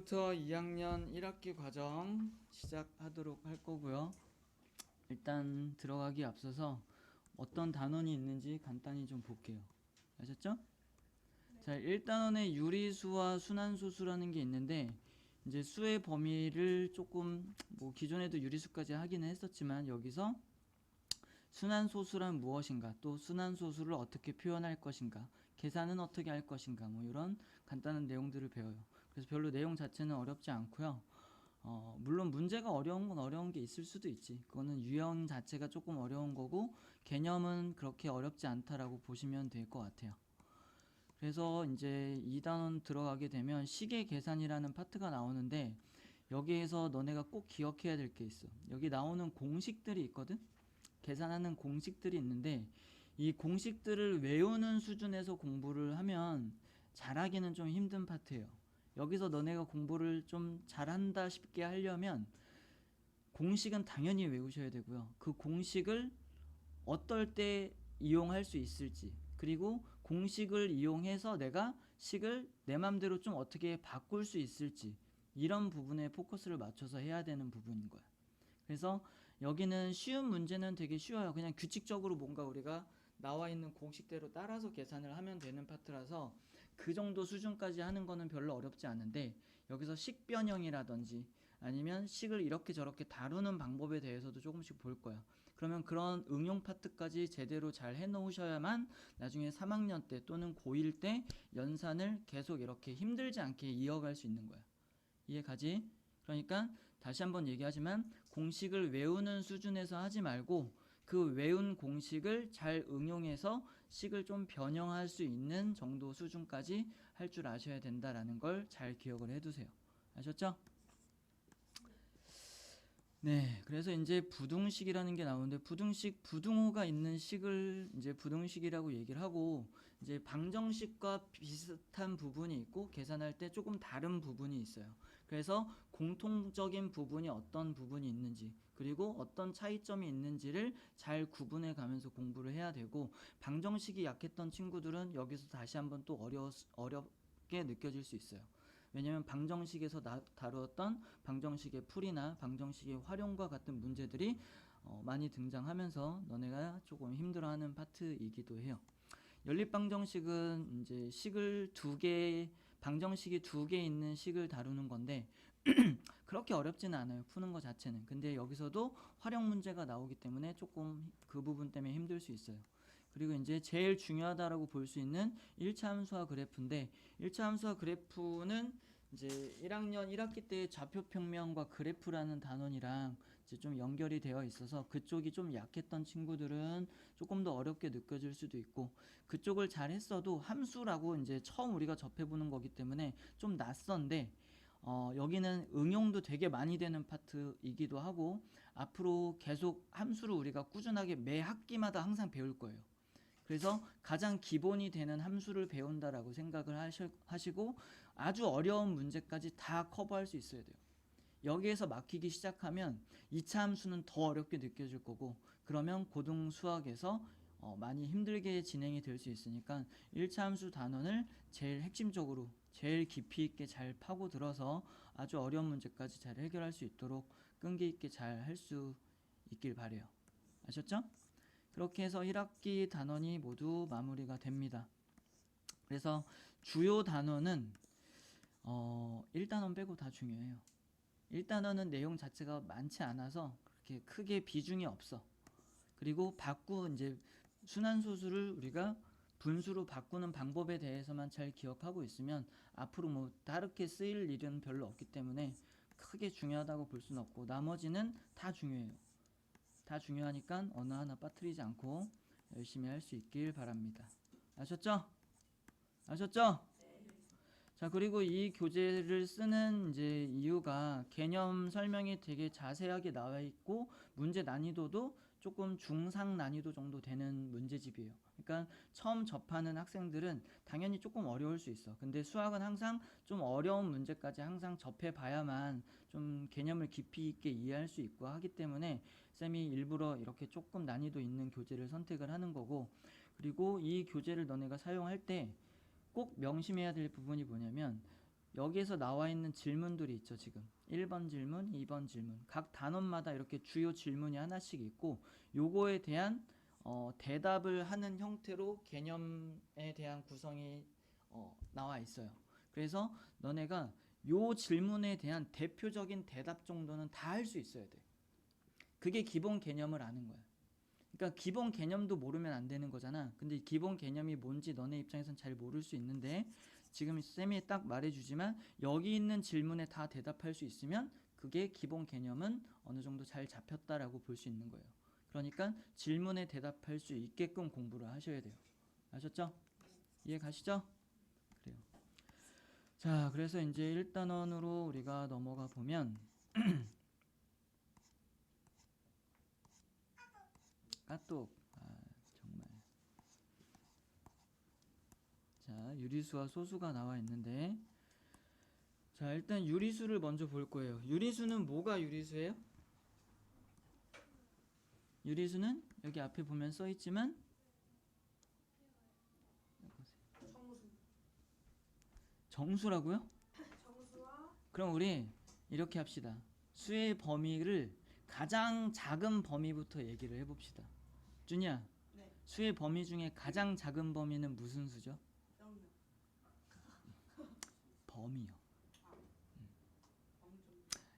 이제부터 2학년 1학기 과정 시작하도록 할 거고요. 일단 들어가기 앞서서 어떤 단원이 있는지 간단히 좀 볼게요. 아셨죠? 자, 1단원에 유리수와 순환소수라는 게 있는데 이제 수의 범위를 조금 기존에도 유리수까지 하기는 했었지만 여기서 순환소수란 무엇인가, 또 순환소수를 어떻게 표현할 것인가, 계산은 어떻게 할 것인가, 이런 간단한 내용들을 배워요. 그래서 별로 내용 자체는 어렵지 않고요. 물론 문제가 어려운 건 어려운 게 있을 수도 있지. 그거는 유형 자체가 조금 어려운 거고 개념은 그렇게 어렵지 않다라고 보시면 될 것 같아요. 그래서 이제 2단원 들어가게 되면 시계 계산이라는 파트가 나오는데 여기에서 너네가 꼭 기억해야 될 게 있어. 여기 나오는 공식들이 있거든. 계산하는 공식들이 있는데 이 공식들을 외우는 수준에서 공부를 하면 잘하기는 좀 힘든 파트예요. 여기서 너네가 공부를 좀 잘한다 싶게 하려면 공식은 당연히 외우셔야 되고요. 그 공식을 어떨 때 이용할 수 있을지, 그리고 공식을 이용해서 내가 식을 내 맘대로 좀 어떻게 바꿀 수 있을지, 이런 부분에 포커스를 맞춰서 해야 되는 부분인 거야. 그래서 여기는 쉬운 문제는 되게 쉬워요. 그냥 규칙적으로 뭔가 우리가 나와 있는 공식대로 따라서 계산을 하면 되는 파트라서 그 정도 수준까지 하는 거는 별로 어렵지 않은데, 여기서 식변형이라든지 아니면 식을 이렇게 저렇게 다루는 방법에 대해서도 조금씩 볼 거야. 그러면 그런 응용 파트까지 제대로 잘 해놓으셔야만 나중에 3학년 때 또는 고1 때 연산을 계속 이렇게 힘들지 않게 이어갈 수 있는 거야. 이해가지? 그러니까 다시 한번 얘기하지만 공식을 외우는 수준에서 하지 말고 그 외운 공식을 잘 응용해서 식을 좀 변형할 수 있는 정도 수준까지 할 줄 아셔야 된다라는 걸 잘 기억을 해두세요. 아셨죠? 네, 그래서 이제 부등식이라는 게 나오는데 부등식, 부등호가 있는 식을 이제 부등식이라고 얘기를 하고, 이제 방정식과 비슷한 부분이 있고 계산할 때 조금 다른 부분이 있어요. 그래서 공통적인 부분이 어떤 부분이 있는지, 그리고 어떤 차이점이 있는지를 잘 구분해 가면서 공부를 해야 되고, 방정식이 약했던 친구들은 여기서 다시 한번 또 어렵게 느껴질 수 있어요. 왜냐면 방정식에서 다루었던 방정식의 풀이나 방정식의 활용과 같은 문제들이 많이 등장하면서 너네가 조금 힘들어하는 파트이기도 해요. 연립방정식은 이제 식을 방정식이 두 개 있는 식을 다루는 건데 그렇게 어렵지는 않아요. 푸는 것 자체는. 근데 여기서도 활용 문제가 나오기 때문에 조금 그 부분 때문에 힘들 수 있어요. 그리고 이제 제일 중요하다라고 볼 수 있는 1차 함수화 그래프인데, 1차 함수화 그래프는 이제 1학년 1학기 때 좌표평면과 그래프라는 단원이랑 이제 좀 연결이 되어 있어서 그쪽이 좀 약했던 친구들은 조금 더 어렵게 느껴질 수도 있고, 그쪽을 잘 했어도 함수라고 이제 처음 우리가 접해보는 거기 때문에 좀 낯선데 여기는 응용도 되게 많이 되는 파트이기도 하고 앞으로 계속 함수를 우리가 꾸준하게 매 학기마다 항상 배울 거예요. 그래서 가장 기본이 되는 함수를 배운다라고 생각을 하시고 아주 어려운 문제까지 다 커버할 수 있어야 돼요. 여기에서 막히기 시작하면 2차 함수는 더 어렵게 느껴질 거고, 그러면 고등 수학에서 많이 힘들게 진행이 될 수 있으니까 1차 함수 단원을 제일 핵심적으로 제일 깊이 있게 잘 파고들어서 아주 어려운 문제까지 잘 해결할 수 있도록 끈기 있게 잘 할 수 있길 바래요. 아셨죠? 그렇게 해서 1학기 단원이 모두 마무리가 됩니다. 그래서 주요 단원은 1단원 빼고 다 중요해요. 1단원은 내용 자체가 많지 않아서 그렇게 크게 비중이 없어. 그리고 이제 순환소수를 우리가 분수로 바꾸는 방법에 대해서만 잘 기억하고 있으면 앞으로 다르게 쓰일 일은 별로 없기 때문에 크게 중요하다고 볼 수는 없고, 나머지는 다 중요해요. 다 중요하니까 어느 하나 빠뜨리지 않고 열심히 할 수 있길 바랍니다. 아셨죠? 아셨죠? 자, 그리고 이 교재를 쓰는 이제 이유가 개념 설명이 되게 자세하게 나와 있고 문제 난이도도 조금 중상 난이도 정도 되는 문제집이에요. 그러니까 처음 접하는 학생들은 당연히 조금 어려울 수 있어. 근데 수학은 항상 좀 어려운 문제까지 항상 접해 봐야만 좀 개념을 깊이 있게 이해할 수 있고 하기 때문에 쌤이 일부러 이렇게 조금 난이도 있는 교재를 선택을 하는 거고, 그리고 이 교재를 너네가 사용할 때 꼭 명심해야 될 부분이 뭐냐면 여기에서 나와 있는 질문들이 있죠. 지금 1번 질문, 2번 질문, 각 단원마다 이렇게 주요 질문이 하나씩 있고 요거에 대한 대답을 하는 형태로 개념에 대한 구성이 나와 있어요. 그래서 너네가 요 질문에 대한 대표적인 대답 정도는 다 할 수 있어야 돼. 그게 기본 개념을 아는 거야. 그러니까 기본 개념도 모르면 안 되는 거잖아. 근데 기본 개념이 뭔지 너네 입장에선 잘 모를 수 있는데 지금 쌤이 딱 말해주지만 여기 있는 질문에 다 대답할 수 있으면 그게 기본 개념은 어느 정도 잘 잡혔다라고 볼 수 있는 거예요. 그러니까 질문에 대답할 수 있게끔 공부를 하셔야 돼요. 아셨죠? 이해 가시죠? 그래요. 자, 그래서 이제 1단원으로 우리가 넘어가 보면 까똑. 정말. 자, 유리수와 소수가 나와 있는데 자, 일단 유리수를 먼저 볼 거예요. 유리수는 뭐가 유리수예요? 유리수는 여기 앞에 보면 써 있지만 정수라고요? 그럼 우리 이렇게 합시다. 수의 범위를 가장 작은 범위부터 얘기를 해봅시다. 준이야, 네. 수의 범위 중에 가장 작은 범위는 무슨 수죠? 범위요.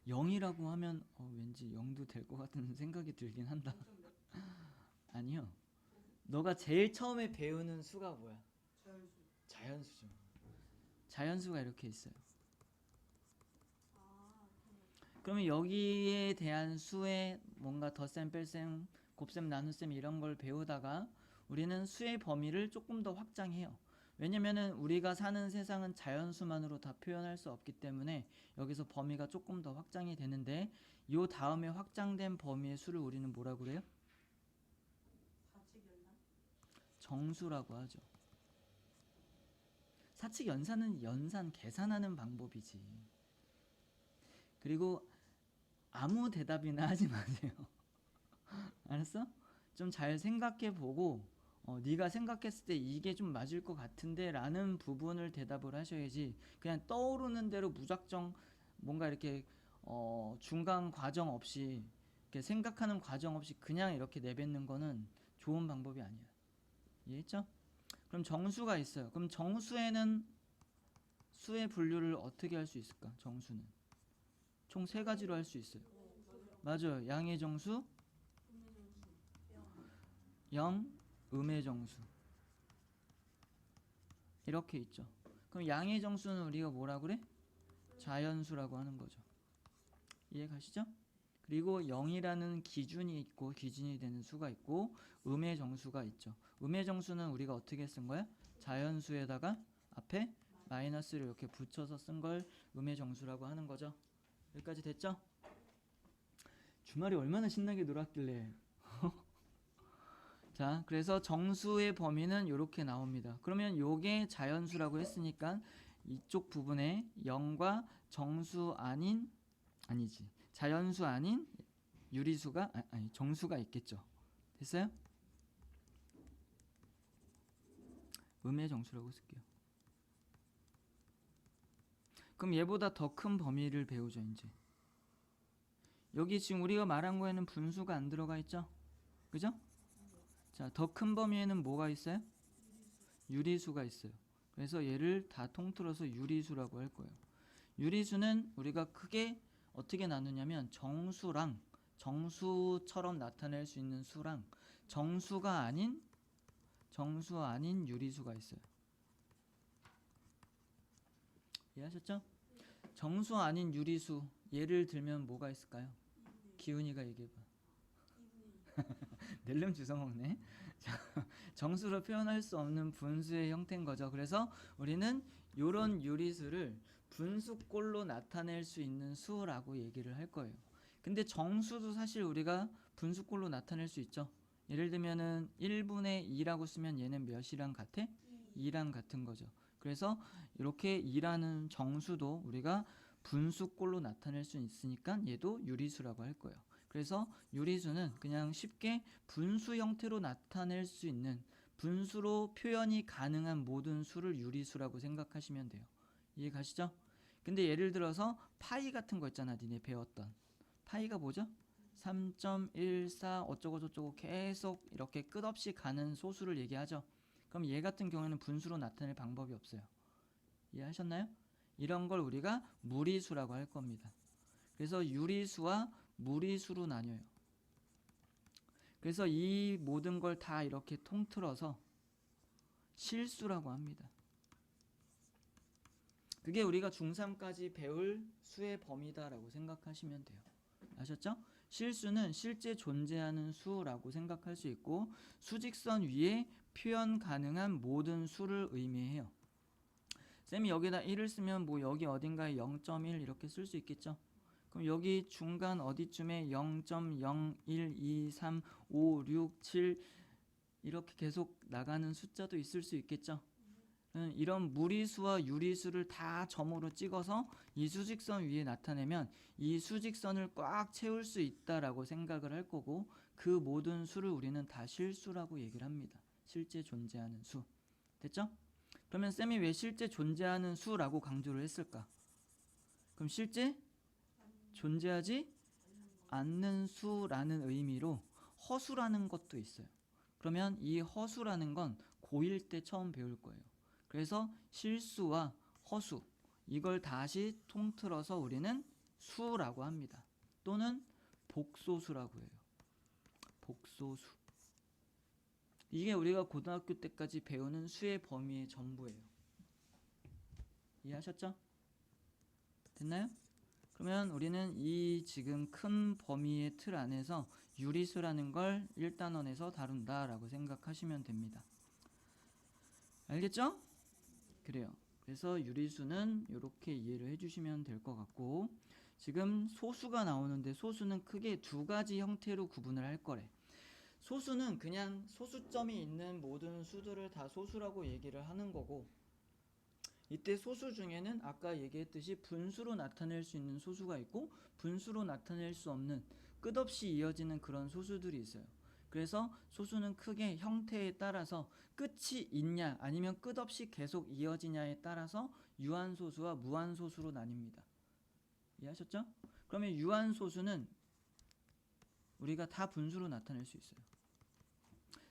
0이라고 하면 왠지 0도 될 것 같은 생각이 들긴 한다. 아니요. 너가 제일 처음에 배우는 수가 뭐야? 자연수죠. 자연수가 이렇게 있어요. 그러면 여기에 대한 수의 뭔가 덧셈, 뺄셈, 곱셈, 나눗셈 이런 걸 배우다가 우리는 수의 범위를 조금 더 확장해요. 왜냐면은 우리가 사는 세상은 자연수만으로 다 표현할 수 없기 때문에 여기서 범위가 조금 더 확장이 되는데 요 다음에 확장된 범위의 수를 우리는 뭐라고 그래요? 정수라고 하죠. 사칙 연산은 연산 계산하는 방법이지. 그리고 아무 대답이나 하지 마세요. 알았어? 좀 잘 생각해 보고 네가 생각했을 때 이게 좀 맞을 것 같은데 라는 부분을 대답을 하셔야지 그냥 떠오르는 대로 무작정 뭔가 이렇게 중간 과정 없이 이렇게 생각하는 과정 없이 그냥 이렇게 내뱉는 거는 좋은 방법이 아니야. 이해했죠? 그럼 정수가 있어요. 그럼 정수에는 수의 분류를 어떻게 할 수 있을까? 정수는 총 3가지로 할 수 있어요. 맞아요. 양의 정수, 영, 음의 정수 이렇게 있죠. 그럼 양의 정수는 우리가 뭐라 그래? 자연수라고 하는 거죠. 이해 가시죠? 그리고 0이라는 기준이 있고 기준이 되는 수가 있고 음의 정수가 있죠. 음의 정수는 우리가 어떻게 쓴 거야? 자연수에다가 앞에 마이너스를 이렇게 붙여서 쓴 걸 음의 정수라고 하는 거죠. 여기까지 됐죠? 주말에 얼마나 신나게 놀았길래. 자, 그래서 정수의 범위는 이렇게 나옵니다. 그러면 요게 자연수라고 했으니까 이쪽 부분에 0과 정수 아니지. 자연수 아닌 유리수가 아니 정수가 있겠죠. 됐어요? 음의 정수라고 쓸게요. 그럼 얘보다 더 큰 범위를 배우죠, 이제. 여기 지금 우리가 말한 거에는 분수가 안 들어가 있죠? 그죠? 자, 더 큰 범위에는 뭐가 있어요? 유리수가 있어요. 그래서 얘를 다 통틀어서 유리수라고 할 거예요. 유리수는 우리가 크게 어떻게 나누냐면 정수랑 정수처럼 나타낼 수 있는 수랑 정수가 아닌 유리수가 있어요. 이해하셨죠? 정수 아닌 유리수 예를 들면 뭐가 있을까요? 기훈이가 얘기해봐. 낼름 주워먹네. 정수로 표현할 수 없는 분수의 형태인 거죠. 그래서 우리는 이런 유리수를 분수꼴로 나타낼 수 있는 수라고 얘기를 할 거예요. 근데 정수도 사실 우리가 분수꼴로 나타낼 수 있죠. 예를 들면은 1분의 2라고 쓰면 얘는 몇이랑 같아? 2랑 같은 거죠. 그래서 이렇게 2라는 정수도 우리가 분수꼴로 나타낼 수 있으니까 얘도 유리수라고 할 거예요. 그래서 유리수는 그냥 쉽게 분수 형태로 나타낼 수 있는 분수로 표현이 가능한 모든 수를 유리수라고 생각하시면 돼요. 이해 가시죠? 근데 예를 들어서 파이 같은 거 있잖아. 니네 배웠던. 파이가 뭐죠? 3.14 어쩌고저쩌고 계속 이렇게 끝없이 가는 소수를 얘기하죠. 그럼 얘 같은 경우에는 분수로 나타낼 방법이 없어요. 이해하셨나요? 이런 걸 우리가 무리수라고 할 겁니다. 그래서 유리수와 무리수로 나뉘어요. 그래서 이 모든 걸 다 이렇게 통틀어서 실수라고 합니다. 그게 우리가 중3까지 배울 수의 범위다라고 생각하시면 돼요. 아셨죠? 실수는 실제 존재하는 수라고 생각할 수 있고 수직선 위에 표현 가능한 모든 수를 의미해요. 쌤이 여기다 1을 쓰면 뭐 여기 어딘가에 0.1 이렇게 쓸 수 있겠죠? 그럼 여기 중간 어디쯤에 0.01, 2, 3, 5, 6, 7 이렇게 계속 나가는 숫자도 있을 수 있겠죠? 이런 무리수와 유리수를 다 점으로 찍어서 이 수직선 위에 나타내면 이 수직선을 꽉 채울 수 있다라고 생각을 할 거고 그 모든 수를 우리는 다 실수라고 얘기를 합니다. 실제 존재하는 수. 됐죠? 그러면 쌤이 왜 실제 존재하는 수라고 강조를 했을까? 그럼 실제 존재하지 않는 수라는 의미로 허수라는 것도 있어요. 그러면 이 허수라는 건 고1 때 처음 배울 거예요. 그래서 실수와 허수 이걸 다시 통틀어서 우리는 수라고 합니다. 또는 복소수라고 해요. 복소수. 이게 우리가 고등학교 때까지 배우는 수의 범위의 전부예요. 이해하셨죠? 됐나요? 그러면 우리는 이 지금 큰 범위의 틀 안에서 유리수라는 걸 1단원에서 다룬다라고 생각하시면 됩니다. 알겠죠? 그래요. 그래서 유리수는 이렇게 이해를 해주시면 될 것 같고 지금 소수가 나오는데 소수는 크게 두 가지 형태로 구분을 할 거래. 소수는 그냥 소수점이 있는 모든 수들을 다 소수라고 얘기를 하는 거고 이때 소수 중에는 아까 얘기했듯이 분수로 나타낼 수 있는 소수가 있고 분수로 나타낼 수 없는 끝없이 이어지는 그런 소수들이 있어요. 그래서 소수는 크게 형태에 따라서 끝이 있냐 아니면 끝없이 계속 이어지냐에 따라서 유한소수와 무한소수로 나뉩니다. 이해하셨죠? 그러면 유한소수는 우리가 다 분수로 나타낼 수 있어요.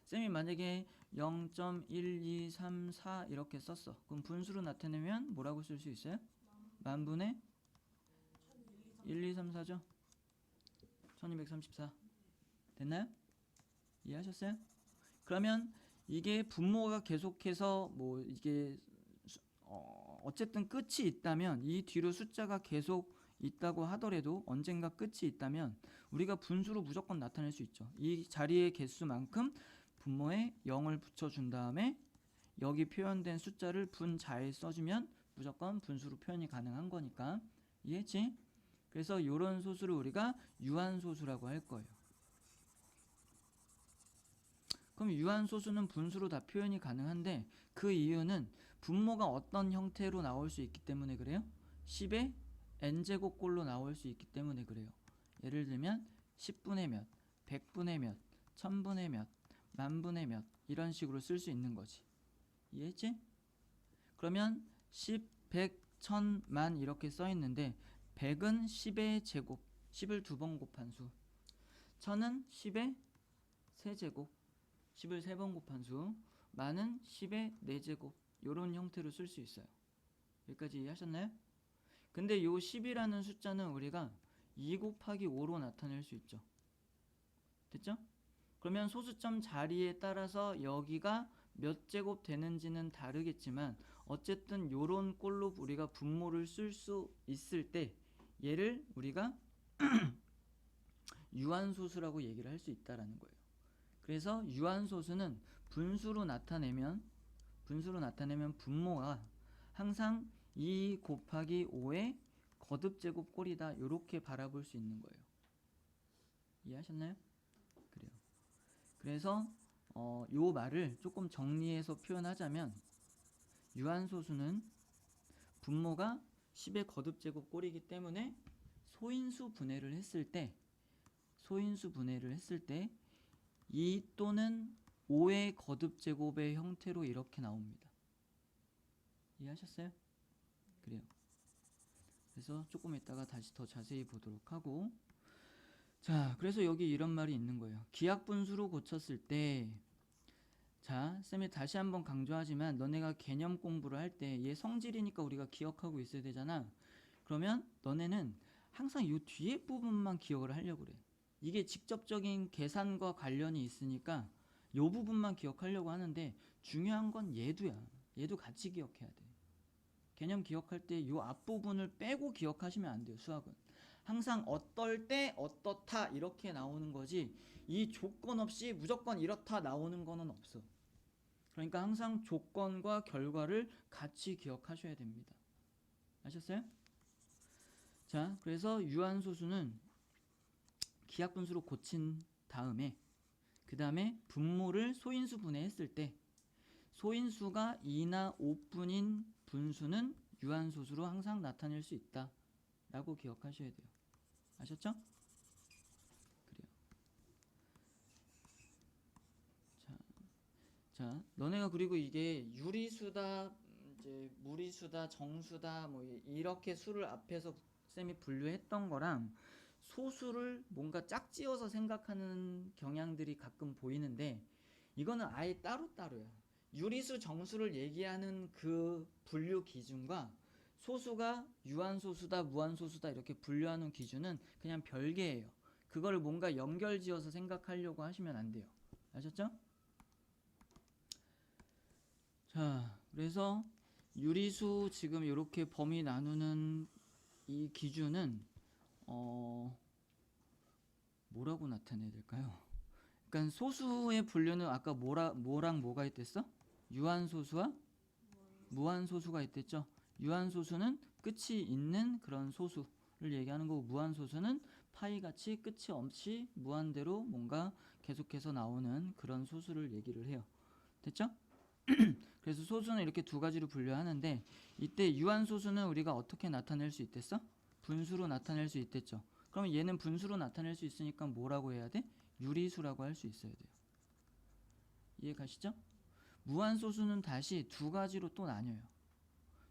쌤이 만약에 0.1234 이렇게 썼어. 그럼 분수로 나타내면 뭐라고 쓸 수 있어요? 만분의 1234죠? 1234 됐나요? 이해하셨어요? 그러면 이게 분모가 계속해서 뭐 이게 어쨌든 끝이 있다면 이 뒤로 숫자가 계속 있다고 하더라도 언젠가 끝이 있다면 우리가 분수로 무조건 나타낼 수 있죠. 이 자리의 개수만큼 분모에 0을 붙여준 다음에 여기 표현된 숫자를 분자에 써주면 무조건 분수로 표현이 가능한 거니까. 이해했지? 그래서 이런 소수를 우리가 유한소수라고 할 거예요. 그럼 유한소수는 분수로 다 표현이 가능한데 그 이유는 분모가 어떤 형태로 나올 수 있기 때문에 그래요. 10의 n제곱꼴로 나올 수 있기 때문에 그래요. 예를 들면 10분의 몇, 100분의 몇, 1000분의 몇, 만분의 몇 이런 식으로 쓸 수 있는 거지. 이해했지? 그러면 10, 100, 1000, 만 이렇게 써 있는데 100은 10의 제곱, 10을 2번 곱한 수. 1000은 10의 세제곱, 10을 3번 곱한 수. 만은 10의 4제곱 이런 형태로 쓸 수 있어요. 여기까지 이해하셨나요? 근데 요 10이라는 숫자는 우리가 2 곱하기 5로 나타낼 수 있죠. 됐죠? 그러면 소수점 자리에 따라서 여기가 몇 제곱 되는지는 다르겠지만 어쨌든 요런 꼴로 우리가 분모를 쓸 수 있을 때 얘를 우리가 유한소수라고 얘기를 할 수 있다라는 거예요. 그래서 유한소수는 분수로 나타내면 분모가 항상 2 곱하기 5의 거듭제곱 꼴이다 이렇게 바라볼 수 있는 거예요. 이해하셨나요? 그래요. 그래서 요 말을 조금 정리해서 표현하자면 유한소수는 분모가 10의 거듭제곱 꼴이기 때문에 소인수 분해를 했을 때 2 또는 5의 거듭제곱의 형태로 이렇게 나옵니다. 이해하셨어요? 그래요. 그래서 조금 이따가 다시 더 자세히 보도록 하고, 자, 그래서 여기 이런 말이 있는 거예요. 기하분수로 고쳤을 때, 자, 쌤이 다시 한번 강조하지만 너네가 개념 공부를 할 때 얘 성질이니까 우리가 기억하고 있어야 되잖아. 그러면 너네는 항상 이 뒤에 부분만 기억을 하려고 그래. 이게 직접적인 계산과 관련이 있으니까 이 부분만 기억하려고 하는데 중요한 건 얘도야. 얘도 같이 기억해야 돼. 개념 기억할 때 이 앞부분을 빼고 기억하시면 안 돼요. 수학은 항상 어떨 때 어떻다 이렇게 나오는 거지 이 조건 없이 무조건 이렇다 나오는 거는 없어. 그러니까 항상 조건과 결과를 같이 기억하셔야 됩니다. 아셨어요? 자, 그래서 유한소수는 기하분수로 고친 다음에 그 다음에 분모를 소인수 분해했을 때 소인수가 2나 5분인 분수는 유한소수로 항상 나타낼 수 있다 라고 기억하셔야 돼요. 아셨죠? 그래요. 자, 너네가 그리고 이게 유리수다, 이제 무리수다, 정수다, 뭐 이렇게 수를 앞에서 쌤이 분류했던 거랑 소수를 뭔가 짝지어서 생각하는 경향들이 가끔 보이는데 이거는 아예 따로따로야. 유리수, 정수를 얘기하는 그 분류 기준과 소수가 유한소수다, 무한소수다 이렇게 분류하는 기준은 그냥 별개예요. 그걸 뭔가 연결지어서 생각하려고 하시면 안 돼요. 아셨죠? 자, 그래서 유리수 지금 이렇게 범위 나누는 이 기준은 뭐라고 나타내야 될까요? 그러니까 소수의 분류는 아까 뭐랑 뭐가 있댔어? 유한소수와 무한소수가 있댔죠. 유한소수는 끝이 있는 그런 소수를 얘기하는 거고 무한소수는 파이같이 끝이 없이 무한대로 뭔가 계속해서 나오는 그런 소수를 얘기를 해요. 됐죠? 그래서 소수는 이렇게 두 가지로 분류하는데 이때 유한소수는 우리가 어떻게 나타낼 수 있댔어? 분수로 나타낼 수 있댔죠. 그럼 얘는 분수로 나타낼 수 있으니까 뭐라고 해야 돼? 유리수라고 할 수 있어야 돼요. 이해 가시죠? 무한소수는 다시 두 가지로 또 나뉘어요.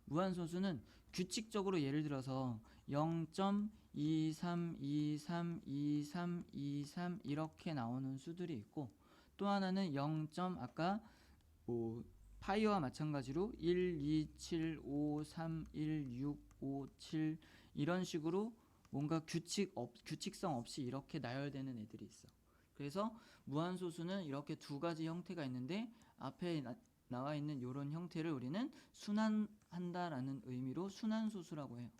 무한소수는 규칙적으로 예를 들어서 0.23232323 이렇게 나오는 수들이 있고 또 하나는 0. 아까 뭐 파이와 마찬가지로 1, 2, 7, 5, 3, 1, 6, 5, 7 이런 식으로 뭔가 규칙성 없이 이렇게 나열되는 애들이 있어. 그래서 무한소수는 이렇게 두 가지 형태가 있는데 앞에 나와 있는 이런 형태를 우리는 순환한다라는 의미로 순환소수라고 해요.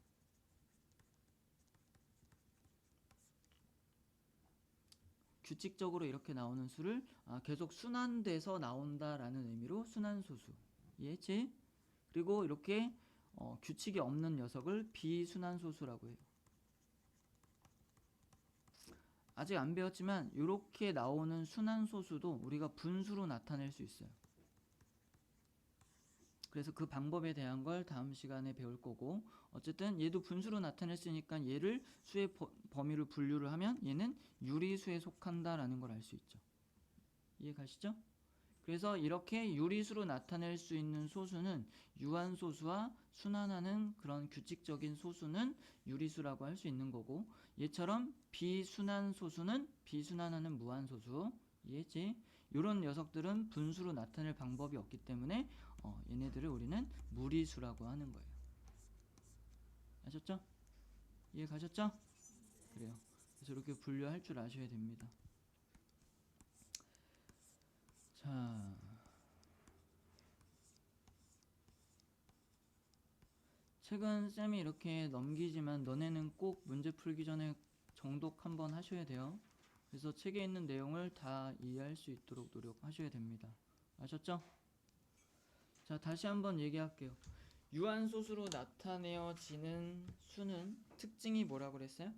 규칙적으로 이렇게 나오는 수를 계속 순환돼서 나온다라는 의미로 순환소수. 이해했지? 그리고 이렇게 규칙이 없는 녀석을 비순환소수라고 해요. 아직 안 배웠지만 이렇게 나오는 순환소수도 우리가 분수로 나타낼 수 있어요. 그래서 그 방법에 대한 걸 다음 시간에 배울 거고 어쨌든 얘도 분수로 나타낼 수 있으니까 얘를 수의 범위로 분류를 하면 얘는 유리수에 속한다라는 걸 알 수 있죠. 이해 가시죠? 그래서 이렇게 유리수로 나타낼 수 있는 소수는 유한소수와 순환하는 그런 규칙적인 소수는 유리수라고 할 수 있는 거고 얘처럼 비순환소수는 비순환하는 무한소수. 이해했지? 이런 녀석들은 분수로 나타낼 방법이 없기 때문에 얘네들을 우리는 무리수라고 하는 거예요. 아셨죠? 이해 가셨죠? 그래요. 그래서 이렇게 분류할 줄 아셔야 됩니다. 자, 책은 쌤이 이렇게 넘기지만 너네는 꼭 문제 풀기 전에 정독 한번 하셔야 돼요. 그래서 책에 있는 내용을 다 이해할 수 있도록 노력하셔야 됩니다. 아셨죠? 자, 다시 한번 얘기할게요. 유한소수로 나타내어지는 수는 특징이 뭐라고 그랬어요?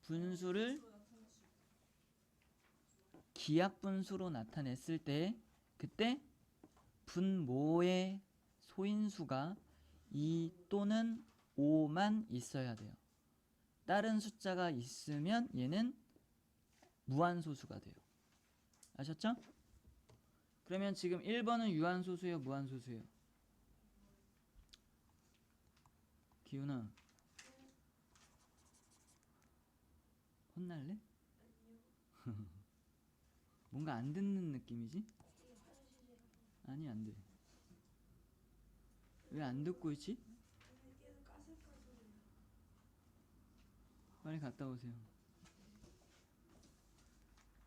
분수를 기하분수로 나타냈을 때 그때 분모의 소인수가 2 또는 5만 있어야 돼요. 다른 숫자가 있으면 얘는 무한소수가 돼요. 아셨죠? 그러면 지금 1번은 유한소수예요? 무한소수예요? 기훈아, 혼날래? 뭔가 안 듣는 느낌이지? 아니, 안 돼. 왜 안 듣고 있지? 빨리 갔다 오세요.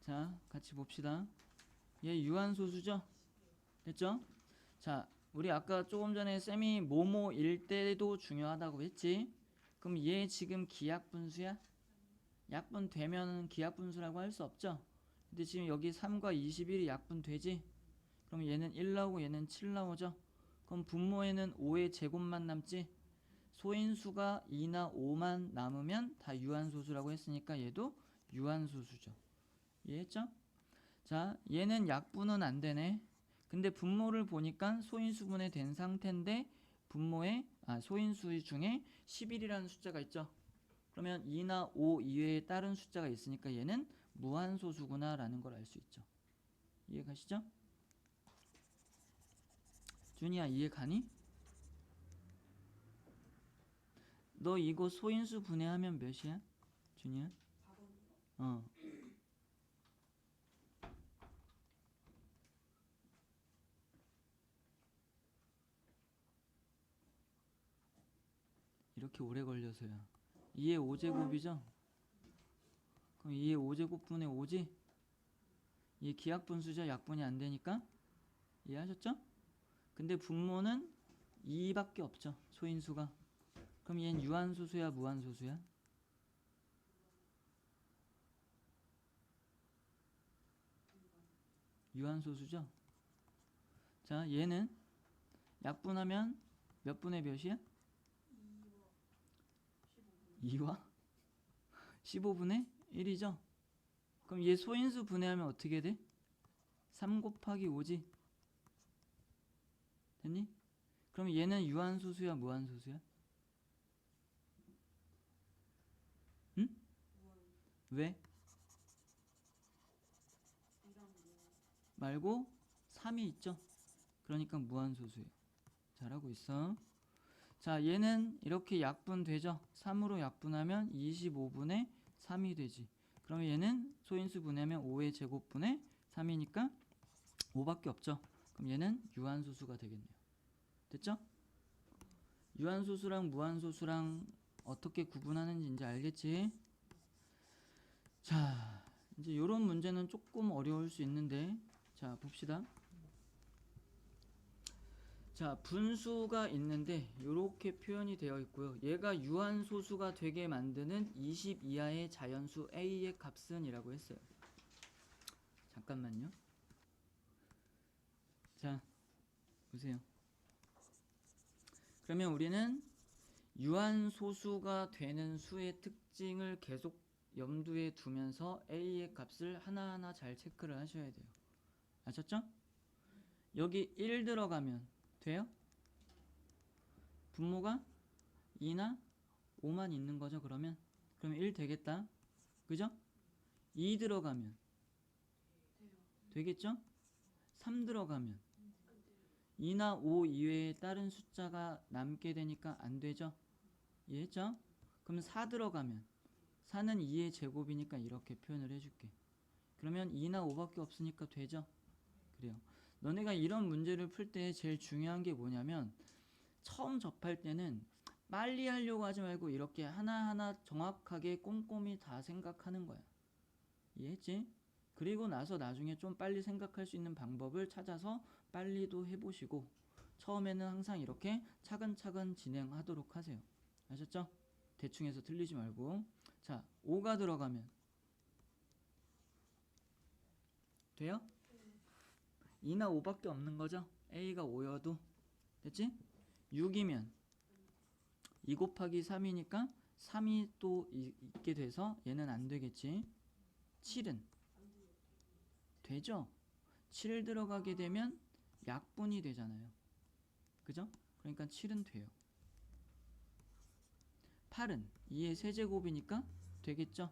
자, 같이 봅시다. 얘 유한소수죠? 됐죠? 자, 우리 아까 조금 전에 쌤이 뭐뭐일 때도 중요하다고 했지? 그럼 얘 지금 기약분수야? 약분되면 기약분수라고 할 수 없죠? 근데 지금 여기 3과 21이 약분되지? 그럼 얘는 1 나오고 얘는 7 나오죠? 그럼 분모에는 5의 제곱만 남지? 소인수가 2나 5만 남으면 다 유한소수라고 했으니까 얘도 유한소수죠. 이해했죠? 자, 얘는 약분은 안 되네. 근데 분모를 보니까 소인수분해 된 상태인데 분모에 소인수 중에 11이라는 숫자가 있죠. 그러면 2나 5 이외에 다른 숫자가 있으니까 얘는 무한소수구나 라는 걸 알 수 있죠. 이해 가시죠? 준이야, 이해 가니? 너 이거 소인수 분해하면 몇이야? 준이야? 어. 이렇게 오래 걸려서야. 2의 5제곱이죠? 그럼 2의 5제곱분의 5지? 이 기약분수죠? 약분이 안 되니까? 이해하셨죠? 근데 분모는 2밖에 없죠. 소인수가. 그럼 얘는 유한소수야, 무한소수야? 유한소수죠? 자, 얘는 약분하면 몇 분의 몇이야? 2와 15분의 1이죠? 그럼 얘 소인수 분해하면 어떻게 돼? 3 곱하기 5지? 됐니? 그럼 얘는 유한소수야, 무한소수야? 응? 왜? 말고 3이 있죠? 그러니까 무한소수예요. 잘하고 있어. 자, 얘는 이렇게 약분되죠? 3으로 약분하면 25분의 3이 되지. 그럼 얘는 소인수 분해하면 5의 제곱분의 3이니까 5밖에 없죠? 그럼 얘는 유한소수가 되겠네요. 됐죠? 유한소수랑 무한소수랑 어떻게 구분하는지 이제 알겠지? 자, 이제 이런 문제는 조금 어려울 수 있는데, 자, 봅시다. 자, 분수가 있는데 이렇게 표현이 되어 있고요. 얘가 유한소수가 되게 만드는 20 이하의 자연수 a의 값은 이라고 했어요. 잠깐만요. 자, 보세요. 그러면 우리는 유한소수가 되는 수의 특징을 계속 염두에 두면서 a의 값을 하나하나 잘 체크를 하셔야 돼요. 아셨죠? 여기 1 들어가면 돼요? 분모가 2나 5만 있는 거죠, 그러면? 그러면 1 되겠다. 그죠? 2 들어가면 되겠죠? 3 들어가면 2나 5 이외에 다른 숫자가 남게 되니까 안 되죠? 이해했죠? 그럼 4 들어가면 4는 2의 제곱이니까 이렇게 표현을 해줄게. 그러면 2나 5밖에 없으니까 되죠? 그래요. 너네가 이런 문제를 풀 때 제일 중요한 게 뭐냐면 처음 접할 때는 빨리 하려고 하지 말고 이렇게 하나하나 정확하게 꼼꼼히 다 생각하는 거야. 이해했지? 그리고 나서 나중에 좀 빨리 생각할 수 있는 방법을 찾아서 빨리도 해보시고 처음에는 항상 이렇게 차근차근 진행하도록 하세요. 아셨죠? 대충 해서 틀리지 말고. 자, 5가 들어가면 돼요? 2나 5밖에 없는 거죠? A가 5여도 됐지? 6이면 2 곱하기 3이니까 3이 또 있게 돼서 얘는 안 되겠지? 7은 되죠? 7 들어가게 되면 약분이 되잖아요. 그죠? 그러니까 7은 돼요. 8은 2의 세제곱이니까 되겠죠?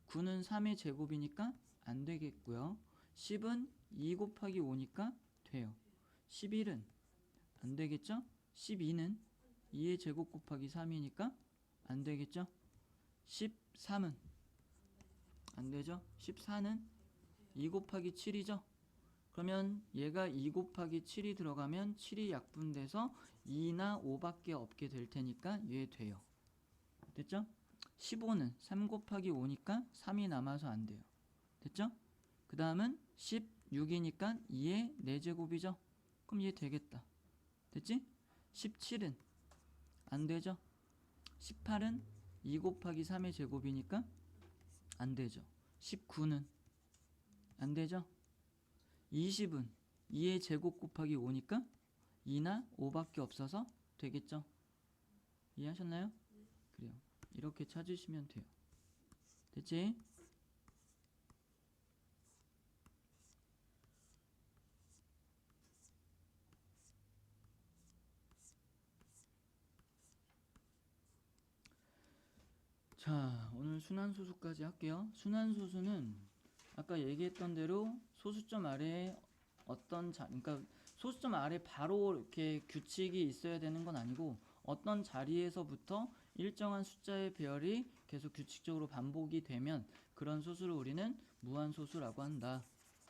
9는 3의 제곱이니까 안 되겠고요. 10은 2 곱하기 5니까 돼요. 11은 안 되겠죠? 12는 2의 제곱 곱하기 3이니까 안 되겠죠? 13은 안 되죠? 14는 2 곱하기 7이죠? 그러면 얘가 2 곱하기 7이 들어가면 7이 약분돼서 2나 5밖에 없게 될 테니까 얘 돼요. 됐죠? 15는 3 곱하기 5니까 3이 남아서 안 돼요. 됐죠? 그 다음은 16이니까 2의 4제곱이죠? 그럼 얘 되겠다. 됐지? 17은 안 되죠? 18은 2 곱하기 3의 제곱이니까 안 되죠. 19는 안 되죠? 20은 2의 제곱 곱하기 5니까 2나 5밖에 없어서 되겠죠? 이해하셨나요? 그래요. 이렇게 찾으시면 돼요. 됐지? 자, 오늘 순환소수까지 할게요. 순환소수는 아까 얘기했던 대로 소수점 아래에 그러니까 소수점 아래 바로 이렇게 규칙이 있어야 되는 건 아니고 어떤 자리에서부터 일정한 숫자의 배열이 계속 규칙적으로 반복이 되면 그런 소수를 우리는 무한소수라고 한다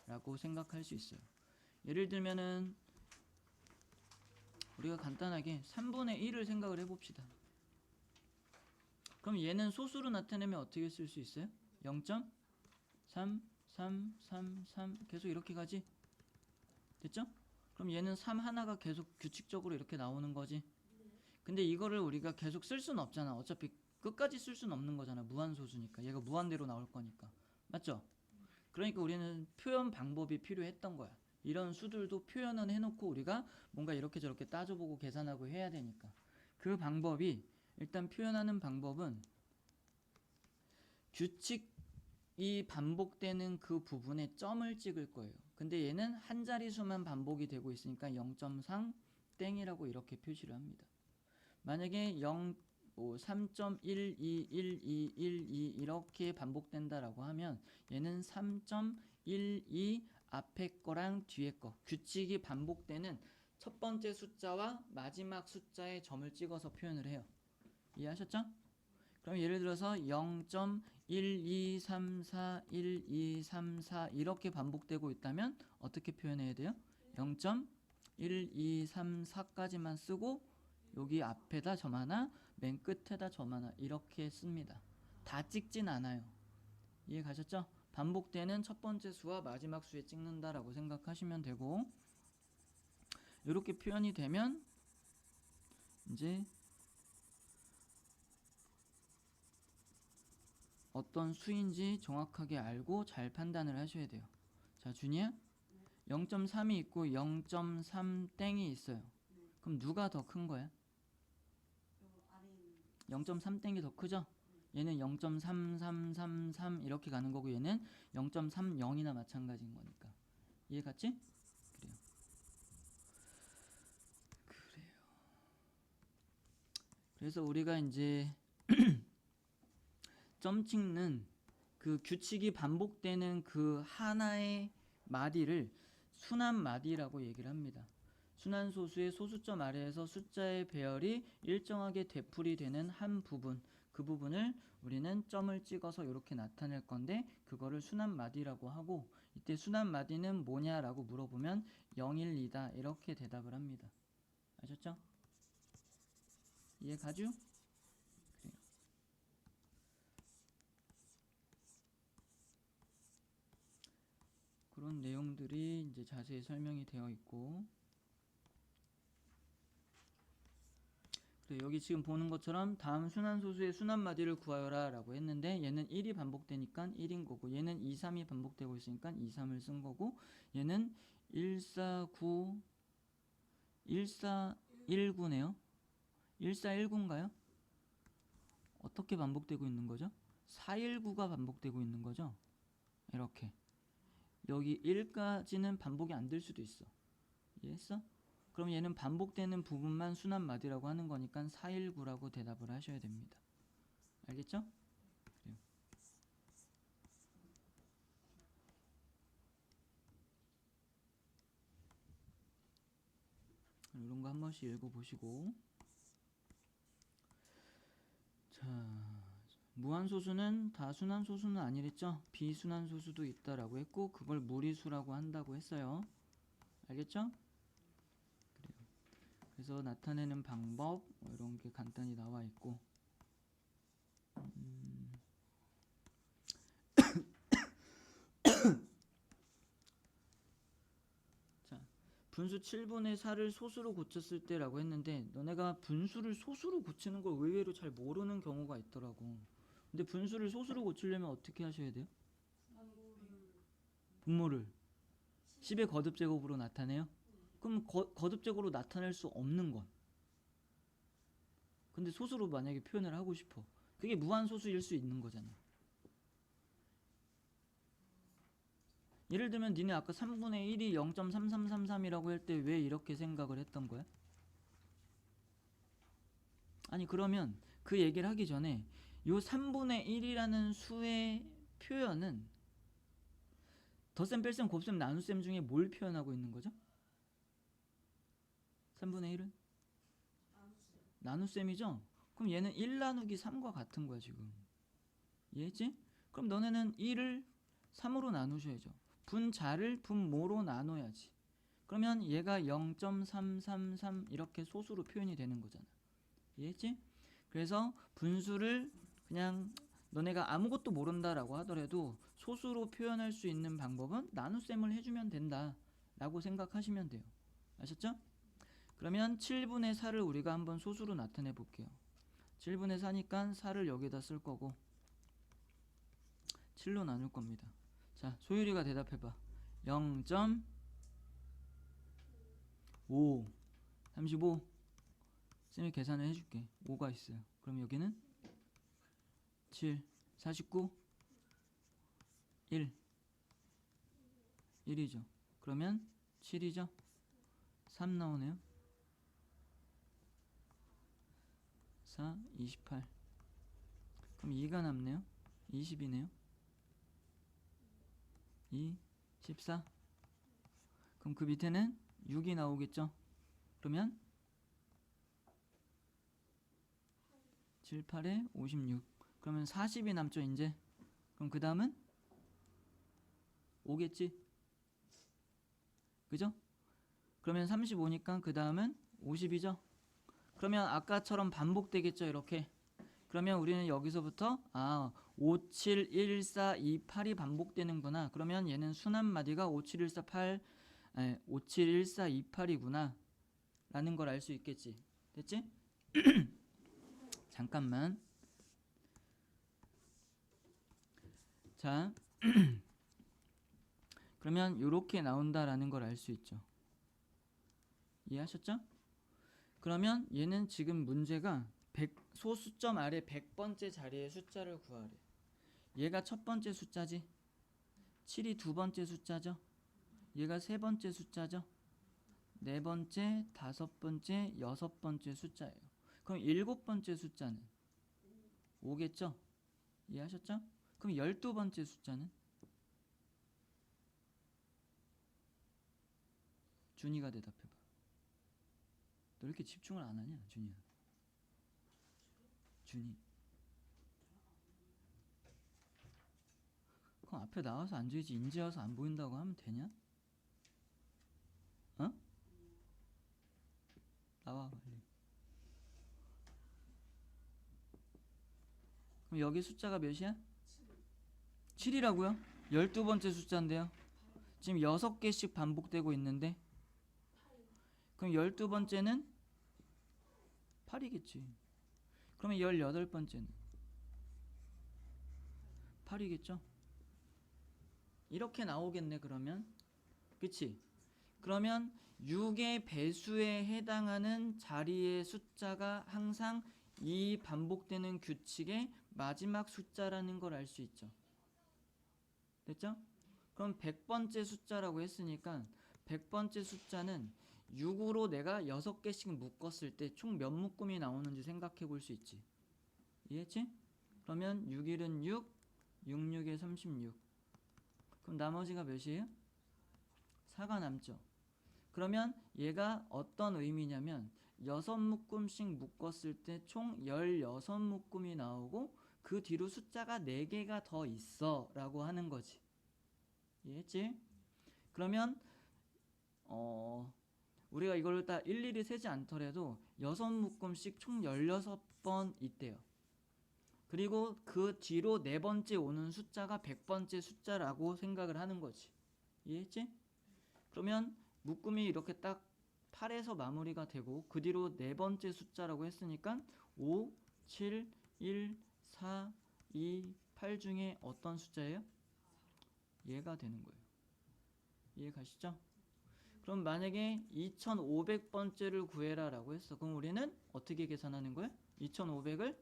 라고 생각할 수 있어요. 예를 들면은 우리가 간단하게 3분의 1을 생각을 해봅시다. 그럼 얘는 소수로 나타내면 어떻게 쓸 수 있어요? 0.3 3 3 3 계속 이렇게 가지? 됐죠? 그럼 얘는 3 하나가 계속 규칙적으로 이렇게 나오는 거지. 근데 이거를 우리가 계속 쓸 수는 없잖아. 어차피 끝까지 쓸 수는 없는 거잖아. 무한소수니까. 얘가 무한대로 나올 거니까. 맞죠? 그러니까 우리는 표현 방법이 필요했던 거야. 이런 수들도 표현은 해놓고 우리가 뭔가 이렇게 저렇게 따져보고 계산하고 해야 되니까. 그 방법이 일단 표현하는 방법은 규칙이 반복되는 그 부분에 점을 찍을 거예요. 근데 얘는 한 자릿수만 반복이 되고 있으니까 0.3 땡이라고 이렇게 표시를 합니다. 만약에 3.1212122 이렇게 반복된다라고 하면 얘는 3.12 앞에 거랑 뒤에 거 규칙이 반복되는 첫 번째 숫자와 마지막 숫자에 점을 찍어서 표현을 해요. 이해하셨죠? 그럼 예를 들어서 0.1234 1234 이렇게 반복되고 있다면 어떻게 표현해야 돼요? 0.1234까지만 쓰고 여기 앞에다 점 하나, 맨 끝에다 점 하나 이렇게 씁니다. 다 찍진 않아요. 이해 가셨죠? 반복되는 첫 번째 수와 마지막 수에 찍는다라고 생각하시면 되고 이렇게 표현이 되면 이제 어떤 수인지 정확하게 알고 잘 판단을 하셔야 돼요. 자, 준이야? 0.3이 있고 0.3 땡이 있어요. 그럼 누가 더 큰 거야? 0.3 땡이 더 크죠? 얘는 0.3333 이렇게 가는 거고 얘는 0.30이나 마찬가지인 거니까. 이해 갔지? 그래요. 그래서 우리가 이제 점 찍는 그 규칙이 반복되는 그 하나의 마디를 순환 마디라고 얘기를 합니다. 순환 소수의 소수점 아래에서 숫자의 배열이 일정하게 되풀이 되는 한 부분, 그 부분을 우리는 점을 찍어서 이렇게 나타낼 건데 그거를 순환 마디라고 하고 이때 순환 마디는 뭐냐라고 물어보면 0, 1, 2다 이렇게 대답을 합니다. 아셨죠? 이해 가죠? 그래요. 그런 내용들이 이제 자세히 설명이 되어 있고 여기 지금 보는 것처럼 다음 순환소수의 순환마디를 구하여라 라고 했는데 얘는 1이 반복되니까 1인 거고 얘는 2, 3이 반복되고 있으니까 2, 3을 쓴 거고 얘는 149 1419네요 1419인가요? 어떻게 반복되고 있는 거죠? 419가 반복되고 있는 거죠? 이렇게 여기 1까지는 반복이 안 될 수도 있어. 이해했어? 그럼 얘는 반복되는 부분만 순환마디라고 하는 거니까 419라고 대답을 하셔야 됩니다. 알겠죠? 그래요. 이런 거 한 번씩 읽어보시고 무한소수는 다순환 소수는 아니랬죠? 비순환 소수도 있다라고 했고 그걸 무리수라고 한다고 했어요. 알겠죠? 그래요. 그래서 나타내는 방법 이런 게 간단히 나와 있고 자, 분수 7분의 4를 소수로 고쳤을 때라고 했는데 너네가 분수를 소수로 고치는 걸 의외로 잘 모르는 경우가 있더라고. 근데 분수를 소수로 고치려면 어떻게 하셔야 돼요? 분모를 10의 거듭제곱으로 나타내요? 그럼 거듭제곱으로 나타낼 수 없는 건 근데 소수로 만약에 표현을 하고 싶어. 그게 무한소수일 수 있는 거잖아. 예를 들면 니네 아까 3분의 1이 0.3333이라고 할 때 왜 이렇게 생각을 했던 거야? 아니 그러면 그 얘기를 하기 전에 요 3분의 1이라는 수의 표현은 덧셈, 뺄셈, 곱셈, 나눗셈 중에 뭘 표현하고 있는 거죠? 3분의 1은? 나눗셈이죠? 그럼 얘는 1 나누기 3과 같은 거야 지금. 이해했지? 그럼 너네는 1을 3으로 나누셔야죠. 분자를 분모로 나눠야지. 그러면 얘가 0.333 이렇게 소수로 표현이 되는 거잖아. 이해했지? 그래서 분수를 그냥 너네가 아무것도 모른다라고 하더라도 소수로 표현할 수 있는 방법은 나눗셈을 해주면 된다 라고 생각하시면 돼요. 아셨죠? 그러면 7분의 4를 우리가 한번 소수로 나타내 볼게요. 7분의 4니까 4를 여기다 쓸 거고 7로 나눌 겁니다. 자, 소율이가 대답해봐. 0.5 35 쌤이 계산을 해줄게. 5가 있어요. 그럼 여기는 7 49 1 1이죠. 그러면 7이죠. 3 나오네요. 4 28 그럼 2가 남네요. 20이네요. 2 14 그럼 그 밑에는 6이 나오겠죠. 그러면 7 8에 56 그러면 40이 남죠 이제. 그럼 그 다음은 5겠지. 그죠? 그러면 35니까 그 다음은 50이죠. 그러면 아까처럼 반복되겠죠 이렇게. 그러면 우리는 여기서부터 5, 7, 1, 4, 2, 8이 반복되는구나. 그러면 얘는 순환마디가 5, 7, 1, 4, 8 5, 7, 1, 4, 2, 8이구나 라는 걸 알 수 있겠지. 됐지? 잠깐만. 자 그러면 이렇게 나온다라는 걸 알 수 있죠. 이해하셨죠? 그러면 얘는 지금 문제가 소수점 아래 100번째 자리의 숫자를 구하래. 얘가 첫 번째 숫자지. 7이 두 번째 숫자죠. 얘가 세 번째 숫자죠. 네 번째, 다섯 번째, 여섯 번째 숫자예요. 그럼 일곱 번째 숫자는 5겠죠? 이해하셨죠? 그럼 12번째 숫자는? 준이가 대답해봐. 너 이렇게 집중을 안 하냐, 준이야? 준이. 그럼 앞에 나와서 앉아야지. 인제 와서 안 보인다고 하면 되냐? 어? 나와 빨리. 그럼 여기 숫자가 몇이야? 7이라고요? 12번째 숫자인데요. 지금 6개씩 반복되고 있는데 그럼 12번째는 8이겠지. 그러면 18번째는 8이겠죠? 이렇게 나오겠네 그러면. 그치? 그러면 6의 배수에 해당하는 자리의 숫자가 항상 이 반복되는 규칙의 마지막 숫자라는 걸 알 수 있죠. 됐죠? 그럼 100번째 숫자라고 했으니까 100번째 숫자는 6으로 내가 6개씩 묶었을 때 총 몇 묶음이 나오는지 생각해 볼 수 있지. 이해했지? 그러면 6일은 6, 66에 36. 그럼 나머지가 몇이에요? 4가 남죠. 그러면 얘가 어떤 의미냐면 6묶음씩 묶었을 때 총 16묶음이 나오고 그 그 뒤로 숫자가 4개가 더 있어 라고 하는 거지. 이해했지? 그러면 우리가 이걸 다 일일이 세지 않더라도 6묶음씩 총 16번 있대요. 그리고 그 뒤로 4번째 오는 숫자가 100번째 숫자라고 생각을 하는 거지. 이해했지? 그러면 묶음이 이렇게 딱 8에서 마무리가 되고 그 뒤로 4번째 숫자라고 했으니까 5, 7, 1, 4, 2, 8 중에 어떤 숫자예요? 얘가 되는 거예요. 이해 가시죠? 그럼 만약에 2500번째를 구해라 라고 했어. 그럼 우리는 어떻게 계산하는 거야? 2500을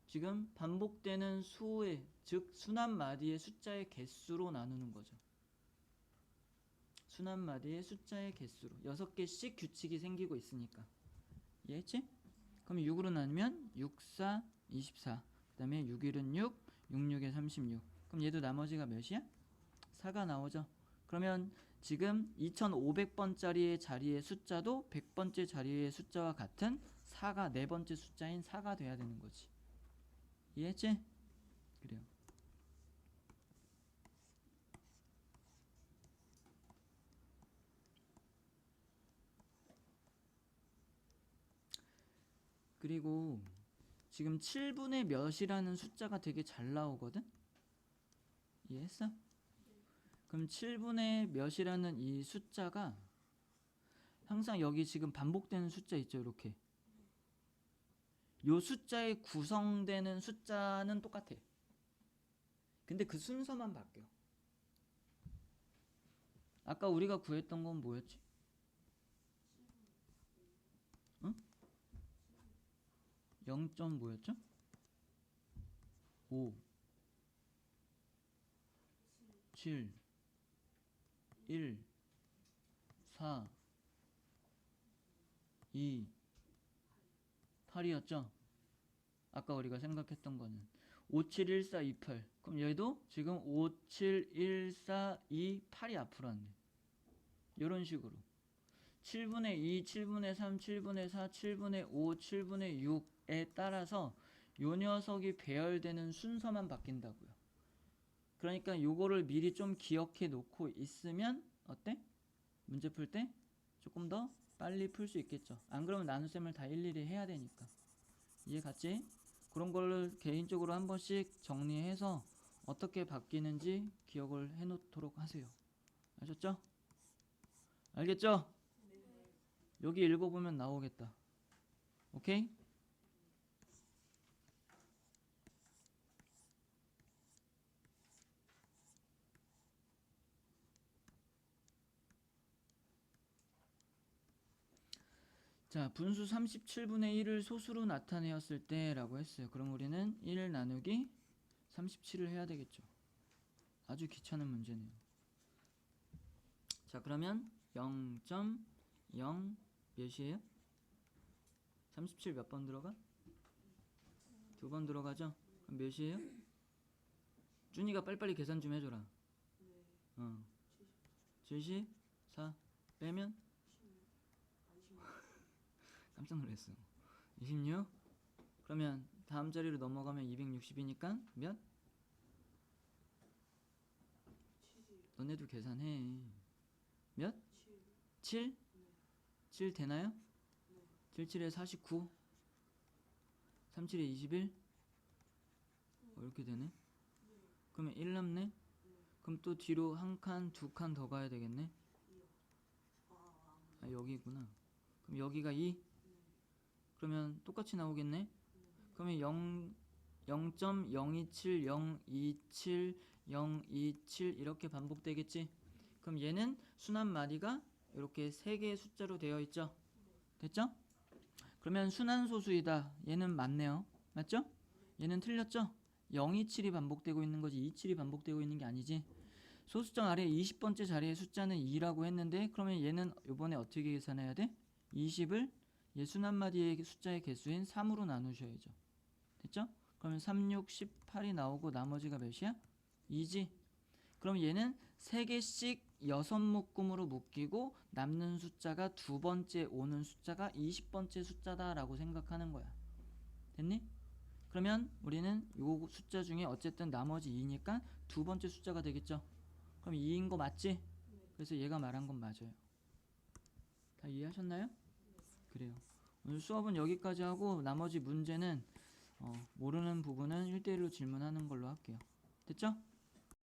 지금 반복되는 수의, 즉 순환마디의 숫자의 개수로 나누는 거죠. 순환마디의 숫자의 개수로 6개씩 규칙이 생기고 있으니까. 이해했지? 그럼 6으로 나누면 6, 4, 24. 그 다음에 6일은 6, 6, 6에 36. 그럼 얘도 나머지가 몇이야? 4가 나오죠. 그러면 지금 2500번짜리의 자리의 숫자도 100번째 자리의 숫자와 같은 4가 4번째 숫자인 4가 돼야 되는 거지. 이해했지? 그래요. 그리고 지금 7분의 몇이라는 숫자가 되게 잘 나오거든? 이해했어? 그럼 7분의 몇이라는 이 숫자가 항상 여기 지금 반복되는 숫자 있죠, 이렇게. 요 숫자에 구성되는 숫자는 똑같아. 근데 그 순서만 바뀌어. 아까 우리가 구했던 건 뭐였지? 응? 0. 뭐였죠? 5, 7, 1, 4, 2, 8이었죠? 아까 우리가 생각했던 거는 5, 7, 1, 4, 2, 8. 그럼 얘도 지금 5, 7, 1, 4, 2, 8이 앞으로 왔네. 이런 식으로 7분의 2, 7분의 3, 7분의 4, 7분의 5, 7분의 6에 따라서 요 녀석이 배열되는 순서만 바뀐다고요. 그러니까 요거를 미리 좀 기억해 놓고 있으면 어때? 문제 풀 때 조금 더 빨리 풀 수 있겠죠. 안 그러면 나눗셈을 다 일일이 해야 되니까. 이해 갔지? 그런 걸 개인적으로 한 번씩 정리해서 어떻게 바뀌는지 기억을 해 놓도록 하세요. 아셨죠? 알겠죠? 여기 읽어보면 나오겠다. 오케이? 자, 분수 37분의 1을 소수로 나타내었을 때 라고 했어요. 그럼 우리는 1 나누기 37을 해야 되겠죠. 아주 귀찮은 문제네요. 자, 그러면 0.0 몇이에요? 37 몇 번 들어가? 2번 들어가죠? 그럼 몇이에요? 준이가 빨리빨리 계산 좀 해줘라. 74 빼면? 깜짝 놀랐어. 26? 그러면 다음 자리로 넘어가면 260이니까 몇? 너네도 계산해. 몇? 7? 7 되나요? 7, 7에 49 3, 7에 21 이렇게 되네. 그러면 1 남네. 그럼 또 뒤로 한 칸, 2칸 더 가야 되겠네. 아, 여기구나. 그럼 여기가 2. 그러면 똑같이 나오겠네. 그러면 0.027, 027, 027 이렇게 반복되겠지. 그럼 얘는 순환마디가 이렇게 3개의 숫자로 되어 있죠. 됐죠? 그러면 순환소수이다. 얘는 맞네요. 맞죠? 얘는 틀렸죠? 027이 반복되고 있는 거지 27이 반복되고 있는 게 아니지. 소수점 아래 20번째 자리의 숫자는 2라고 했는데 그러면 얘는 이번에 어떻게 계산해야 돼? 20을 얘 순환마디의 숫자의 개수인 3으로 나누셔야죠. 됐죠? 그러면 3, 6, 18이 나오고 나머지가 몇이야? 2지. 그럼 얘는 3개씩 6묶음으로 묶이고 남는 숫자가 2번째 오는 숫자가 20번째 숫자다 라고 생각하는 거야. 됐니? 그러면 우리는 요 숫자 중에 어쨌든 나머지 2니까 두 번째 숫자가 되겠죠. 그럼 2인 거 맞지? 그래서 얘가 말한 건 맞아요. 다 이해하셨나요? 그래요. 오늘 수업은 여기까지 하고 나머지 문제는 모르는 부분은 1대1로 질문하는 걸로 할게요. 됐죠?